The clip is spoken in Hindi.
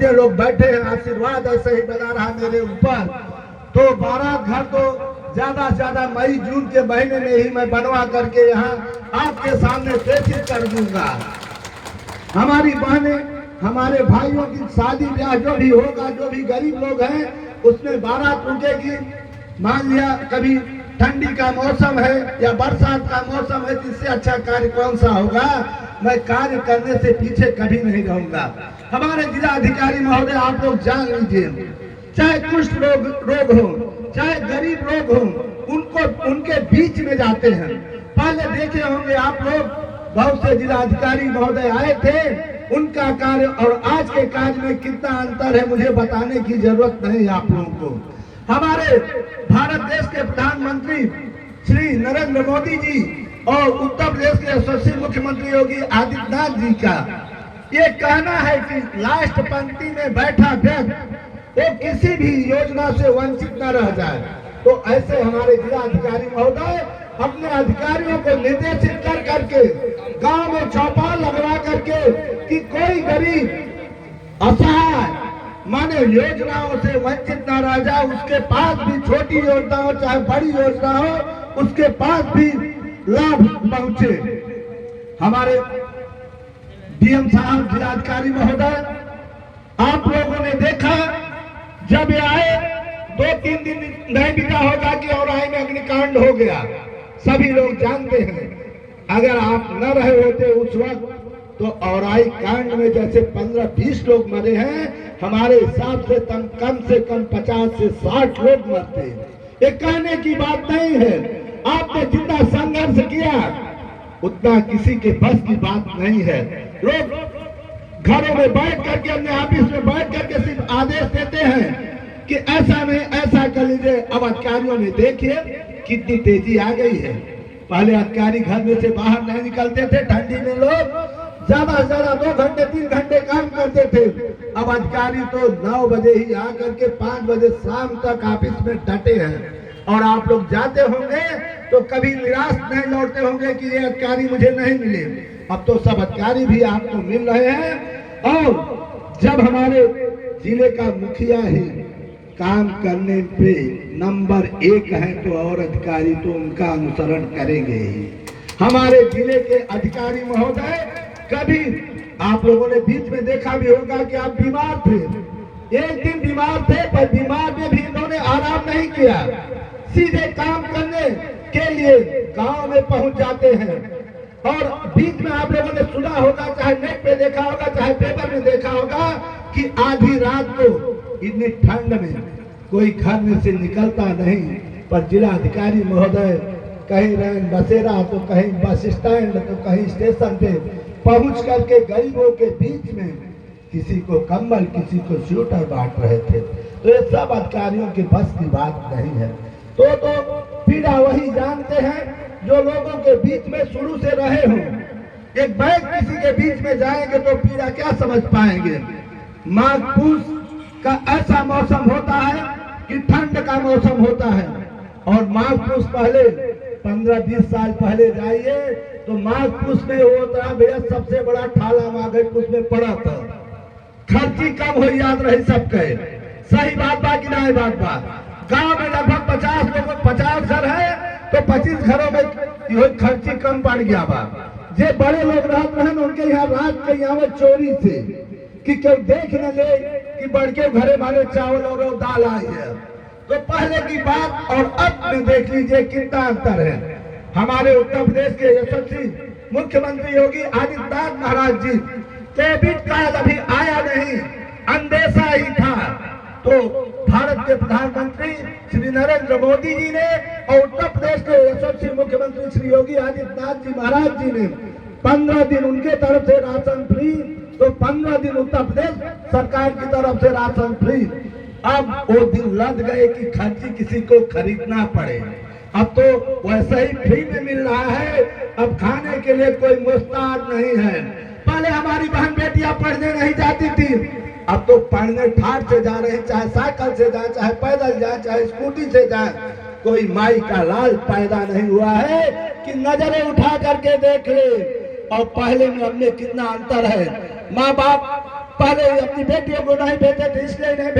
बच्चे लोग बैठे हैं, आशीर्वाद ऐसे ही बना रहा मेरे ऊपर। तो 12 घर तो ज्यादा से ज्यादा मई जून के महीने में ही मैं बनवा करके यहाँ आपके सामने प्रेषित कर दूंगा। हमारी बहनें, हमारे भाइयों की शादी ब्याह जो भी होगा, जो भी गरीब लोग हैं उसमें बारात रुकेगी। मान लिया कभी ठंडी का मौसम है या बरसात का मौसम है, इससे अच्छा कार्य कौन सा होगा। मैं कार्य करने से पीछे कभी नहीं रहूंगा। हमारे जिला अधिकारी महोदय, आप लोग जान लीजिए, चाहे कुष्ठ रोग हो, चाहे गरीब लोग हो, उनको उनके बीच में जाते हैं। पहले देखे होंगे आप लोग, बहुत से जिला अधिकारी महोदय आए थे, उनका कार्य और आज के कार्य में कितना अंतर है मुझे बताने की जरूरत नहीं आप लोगों को। हमारे भारत देश के प्रधानमंत्री श्री नरेंद्र मोदी जी और उत्तर प्रदेश के यशस्वी मुख्यमंत्री योगी आदित्यनाथ जी का ये कहना है कि लास्ट पंक्ति में बैठा व्यक्ति वो किसी भी योजना से वंचित न रह जाए। तो ऐसे हमारे जिला अधिकारी महोदय अपने अधिकारियों को निर्देशित कर करके गांव में चौपाल लगवा करके कि कोई गरीब असहाय माने योजनाओं से वंचित न रह जाए, उसके पास भी छोटी योजना हो चाहे बड़ी योजना हो, उसके पास भी लाभ पहुंचे। हमारे डीएम साहब, जिलाधिकारी महोदय, आप लोगों ने देखा जब ये आए 2-3 दिन नहीं बीता होगा कि औराई में अग्निकांड हो गया, सभी लोग जानते हैं। अगर आप न रहे होते उस वक्त तो औराई कांड में जैसे 15-20 लोग मरे हैं, हमारे हिसाब से कम 50 से 60 लोग मरते हैं। ये कहने की बात नहीं है। आपने जितना संघर्ष किया उतना किसी के बस की बात नहीं है। लोग घरों में बैठ करके, अपने ऑफिस में बैठ करके सिर्फ आदेश देते हैं कि ऐसा नहीं, ऐसा कर लीजिए। अब अधिकारियों ने देखिए कितनी तेजी आ गई है। पहले अधिकारी घर में से बाहर नहीं निकलते थे, ठंडी में लोग ज्यादा से ज्यादा 2 घंटे 3 घंटे काम करते थे। अब अधिकारी तो 9 बजे ही आकर के 5 बजे शाम तक ऑफिस में डटे हैं। और आप लोग जाते होंगे तो कभी निराश नहीं लौटते होंगे कि ये अधिकारी मुझे नहीं मिले। अब तो सब अधिकारी भी आपको मिल रहे हैं। और जब हमारे जिले का मुखिया ही काम करने पे नंबर 1 है तो और अधिकारी तो उनका अनुसरण करेंगे ही। हमारे जिले के अधिकारी महोदय, कभी आप लोगों ने बीच में देखा भी होगा कि आप बीमार थे, एक दिन बीमार थे, पर बीमार में भी इन्होंने आराम नहीं किया, सीधे काम करने के लिए गांव में पहुंच जाते हैं। और बीच में आप लोगों ने सुना होगा, चाहे नेट पे देखा होगा, चाहे पेपर में देखा होगा कि आधी रात को इतनी ठंड में कोई घर में से निकलता नहीं, पर जिला अधिकारी महोदय कहीं रैन बसेरा तो कहीं बस स्टैंड तो कहीं स्टेशन पे पहुंच करके गरीबों के बीच में किसी को कंबल, किसी को स्वेटर बांट रहे थे। तो ये सब अधिकारियों के बस की बात नहीं है। तो पीड़ा वही जानते हैं जो लोगों के बीच में शुरू से रहे हों। एक बैग किसी के बीच में जाएंगे तो पीड़ा क्या समझ पाएंगे। माघ पूस का ऐसा मौसम होता है कि ठंड का मौसम होता है, और माघ पूस पहले 15-20 साल पहले जाइए तो माघ पूस में होता भैया सबसे बड़ा ठाला माघ पूस में पड़ा था। खर्ची कम हो, याद रहे सबके। सही बात बा कि नहीं बात बा। गांव में लगभग 50 घर है तो 25 घरों में खर्ची कम पड़ गया बा। जे बड़े लोग रहते हैं उनके यहाँ रात के यहाँ चोरी से कि कोई देख न ले कि बड़के घरे वाले चावल और दाल आई है। तो पहले की बात और अब में देख लीजिए कितना अंतर है। हमारे उत्तर प्रदेश के यशस्वी मुख्यमंत्री योगी आदित्यनाथ महाराज जी, कोविड काल अभी आया नहीं, अंदेशा ही था, तो भारत के प्रधानमंत्री श्री नरेंद्र मोदी जी ने और उत्तर प्रदेश के यशस्वी मुख्यमंत्री श्री योगी आदित्यनाथ जी महाराज जी ने 15 दिन उनके तरफ से राशन फ्री, तो 15 दिन उत्तर प्रदेश सरकार की तरफ से राशन फ्री। अब वो दिन लद गए कि खर्ची किसी को खरीदना पड़े। अब तो वैसे ही फ्री में मिल रहा है, अब खाने के लिए कोई मुश्तार नहीं है। पहले हमारी बहन बेटियां पढ़ने नहीं जाती थी, अब तो पढ़ने ठाट से जा रहे, चाहे साइकिल से जाए, चाहे पैदल जाए, चाहे स्कूटी से जाए। कोई माई का लाल पैदा नहीं हुआ है कि नजरें उठा करके देख ले। और पहले में अब में कितना अंतर है। माँ बाप पहले अपनी बेटियों को नहीं भेजे थे, इसलिए नहीं